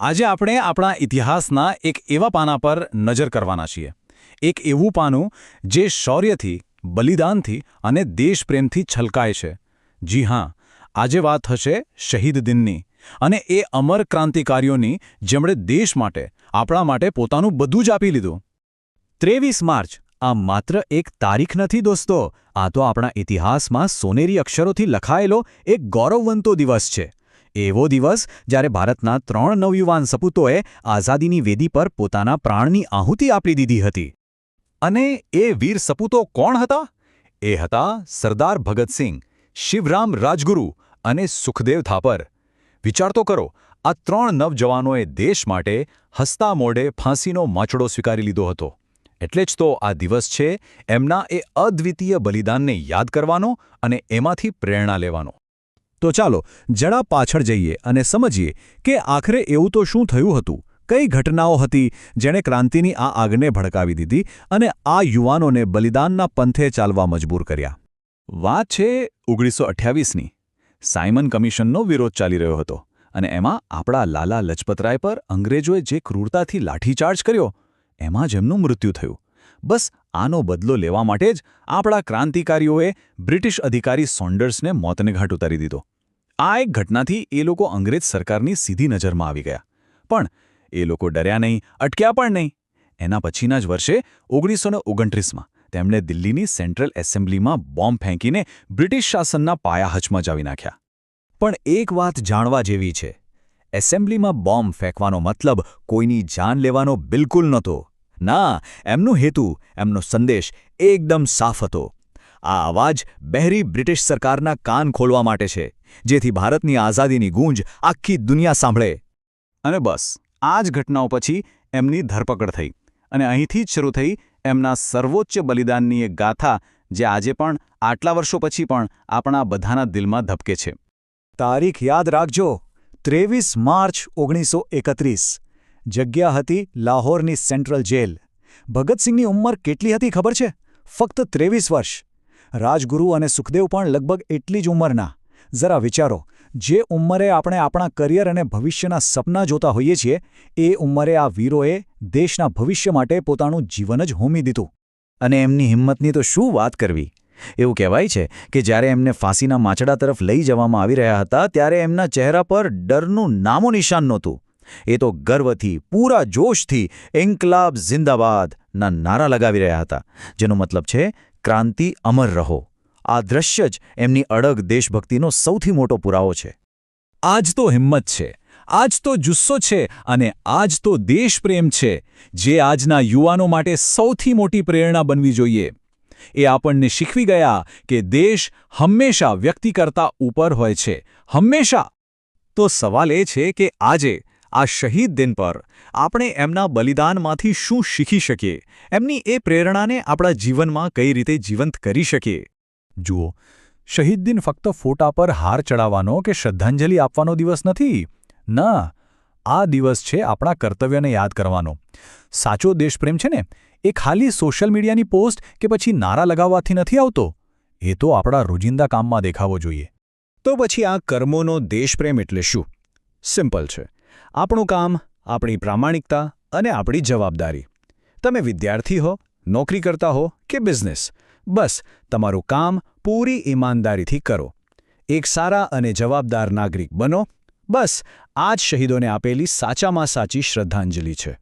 આજે આપણે આપણા ઇતિહાસના એક એવા પાના પર નજર કરવાના છીએ. એક એવું પાનું જે શૌર્યથી, બલિદાનથી અને દેશપ્રેમથી છલકાય છે. જી હાં, આજે વાત થશે શહીદ દિનની, અને એ અમર ક્રાંતિકારીઓની જેમણે દેશ માટે, આપણા માટે પોતાનું બધું જ આપી લીધું. 23 માર્ચ આ માત્ર એક તારીખ નથી દોસ્તો, આ તો આપણા ઇતિહાસમાં સોનેરી અક્ષરોથી લખાયેલો એક ગૌરવવંતો દિવસ છે. એવો દિવસ જ્યારે ભારતના 3 નવયુવાન સપૂતોએ આઝાદીની વેદી પર પોતાના પ્રાણની આહુતિ આપી દીધી હતી. અને એ વીર સપૂતો કોણ હતા? એ હતા સરદાર ભગતસિંહ, શિવરામ રાજગુરુ અને સુખદેવ થાપર. વિચાર તો કરો, આ 3 નવજવાનોએ દેશ માટે હસતા મોઢે ફાંસીનો માંચડો સ્વીકારી લીધો હતો. એટલે જ તો આ દિવસ છે એમના એ અદ્વિતીય બલિદાનને યાદ કરવાનો અને એમાંથી પ્રેરણા લેવાનો. તો ચાલો જરા પાછળ જઈએ અને સમજીએ કે આખરે એવું તો શું થયું હતું, કઈ ઘટનાઓ હતી જેણે ક્રાંતિની આ આગને ભડકાવી દીધી અને આ યુવાનોને બલિદાનના પંથે ચાલવા મજબૂર કર્યા. વાત છે 1928ની. સાયમન કમિશનનો વિરોધ ચાલી રહ્યો હતો અને એમાં આપણા લાલા લજપતરાય પર અંગ્રેજોએ જે ક્રૂરતાથી લાઠીચાર્જ કર્યો, એમાં જ એમનું મૃત્યુ થયું. બસ આનો બદલો લેવા માટે જ આપણા ક્રાંતિકારીઓએ બ્રિટિશ અધિકારી સોન્ડર્સને મોતને ઘાટ ઉતારી દીધો. આ એક ઘટનાથી એ લોકો અંગ્રેજ સરકારની સીધી નજરમાં આવી ગયા. પણ એ લોકો ડર્યા નહીં, અટક્યા પણ નહીં. એના પછીના જ વર્ષે 1929માં તેમણે દિલ્હીની સેન્ટ્રલ એસેમ્બલીમાં બોમ્બ ફેંકીને બ્રિટિશ શાસનના પાયા હચમચાવી નાખ્યા. પણ એક વાત જાણવા જેવી છે, એસેમ્બલીમાં બોમ્બ ફેંકવાનો મતલબ કોઈની જાન લેવાનો બિલકુલ નહોતો. ના, એમનો હેતુ, એમનો સંદેશ એકદમ સાફ હતો. આ અવાજ બહેરી બ્રિટિશ સરકારના કાન ખોલવા માટે છે, જેથી ભારતની આઝાદીની ગૂંજ આખી દુનિયા સાંભળે. અને બસ આ જ ઘટનાઓ પછી એમની ધરપકડ થઈ અને અહીંથી જ શરૂ થઈ એમના સર્વોચ્ચ બલિદાનની એક ગાથા, જે આજે પણ આટલા વર્ષો પછી પણ આપણા બધાના દિલમાં ધબકે છે. તારીખ યાદ રાખજો, 23 માર્ચ 1931. જગ્યા હતી લાહોરની સેન્ટ્રલ જેલ. ભગતસિંહની ઉંમર કેટલી હતી ખબર છે? ફક્ત 23 વર્ષ. રાજગુરુ અને સુખદેવ પણ લગભગ એટલી જ ઉંમરના. જરા વિચારો, જે ઉંમરે આપણે આપણા કરિયર અને ભવિષ્યના સપના જોતા હોઈએ છીએ, એ ઉંમરે આ વીરોએ દેશના ભવિષ્ય માટે પોતાનું જીવન જ હોમી દીધું. અને એમની હિંમતની તો શું વાત કરવી! એવું કહેવાય છે કે જ્યારે એમને ફાંસીના માંચડા તરફ લઈ જવામાં આવી રહ્યા હતા, ત્યારે એમના ચહેરા પર ડરનું નામો નિશાન નહોતું. એ તો ગર્વથી, પૂરા જોશથી ઇન્કલાબ જિંદાબાદ ના નારા લગાવી રહ્યા હતા, જેનો મતલબ છે ક્રાંતિ અમર રહો. આ દ્રશ્ય જ એમની અડગ દેશભક્તિનો સૌથી મોટો પુરાવો છે. આજ તો હિંમત છે, આજ તો જુસ્સો છે અને આજ તો દેશપ્રેમ છે, જે આજના યુવાનો માટે સૌથી મોટી પ્રેરણા બનવી જોઈએ. એ આપણને શીખવી ગયા કે દેશ હંમેશા વ્યક્તિ કરતાં ઉપર હોય છે, હંમેશા. તો સવાલ એ છે કે આજે આ શહીદ દિન પર આપણે એમના બલિદાનમાંથી શું શીખી શકીએ, એમની એ પ્રેરણાને આપણા જીવનમાં કઈ રીતે જીવંત કરી શકીએ. જુઓ, શહીદ દિન ફક્ત ફોટા પર હાર ચડાવવાનો કે શ્રદ્ધાંજલિ આપવાનો દિવસ નથી. ના, આ દિવસ છે આપણા કર્તવ્યને યાદ કરવાનો. સાચો દેશપ્રેમ છે ને, એ ખાલી સોશિયલ મીડિયાની પોસ્ટ કે પછી નારા લગાવવાથી નથી આવતો. એ તો આપણા રોજિંદા કામમાં દેખાવો જોઈએ. તો પછી આ કર્મોનો દેશપ્રેમ એટલે શું? સિમ્પલ છે. આપણું કામ, આપણી પ્રામાણિકતા અને આપણી જવાબદારી. તમે વિદ્યાર્થી હો, નોકરી કરતા હો કે બિઝનેસ, બસ તમારું કામ પૂરી ઈમાનદારીથી કરો. એક સારા અને જવાબદાર નાગરિક બનો. બસ આ જ શહીદોને આપેલી સાચામાં સાચી શ્રદ્ધાંજલિ છે.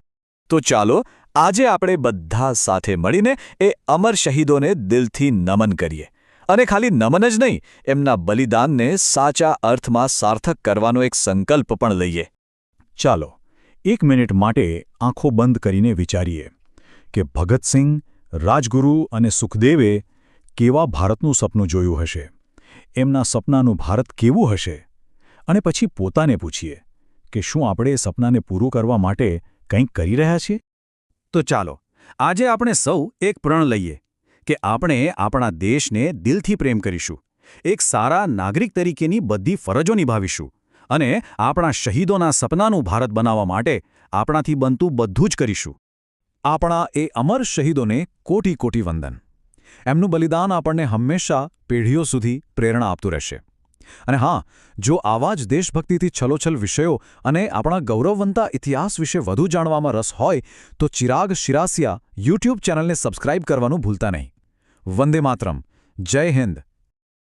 તો ચાલો આજે આપણે બધા સાથે મળીને એ અમર શહીદોને દિલથી નમન કરીએ. અને ખાલી નમન જ નહીં, એમના બલિદાનને સાચા અર્થમાં સાર્થક કરવાનો એક સંકલ્પ પણ લઈએ. ચાલો 1 મિનિટ માટે આંખો બંધ કરીને વિચારીએ કે ભગતસિંહ, રાજગુરુ અને સુખદેવે કેવા ભારતનું સપનું જોયું હશે, એમના સપનાનું ભારત કેવું હશે, અને પછી પોતાને પૂછીએ કે શું આપણે એ સપનાને પૂરું કરવા માટે કંઈક કરી રહ્યા છીએ? તો ચાલો આજે આપણે સૌ એક પ્રણ લઈએ કે આપણે આપણા દેશને દિલથી પ્રેમ કરીશું, એક સારા નાગરિક તરીકેની બધી ફરજો નિભાવીશું અને આપણા શહીદોના સપનાનું ભારત બનાવવા માટે આપણાથી બનતું બધું જ કરીશું. આપણા એ અમર શહીદોને કોટી કોટી વંદન. એમનું બલિદાન આપણને હંમેશા પેઢીઓ સુધી પ્રેરણા આપતું રહેશે. અને હા, જો આવા જ દેશભક્તિથી છલોછલ વિષયો અને આપણા ગૌરવવંતા ઇતિહાસ વિશે વધુ જાણવામાં રસ હોય તો ચિરાગ શિરાસિયા યુટ્યુબ ચેનલને સબસ્ક્રાઇબ કરવાનું ભૂલતા નહીં. વંદે માતરમ. જય હિન્દ.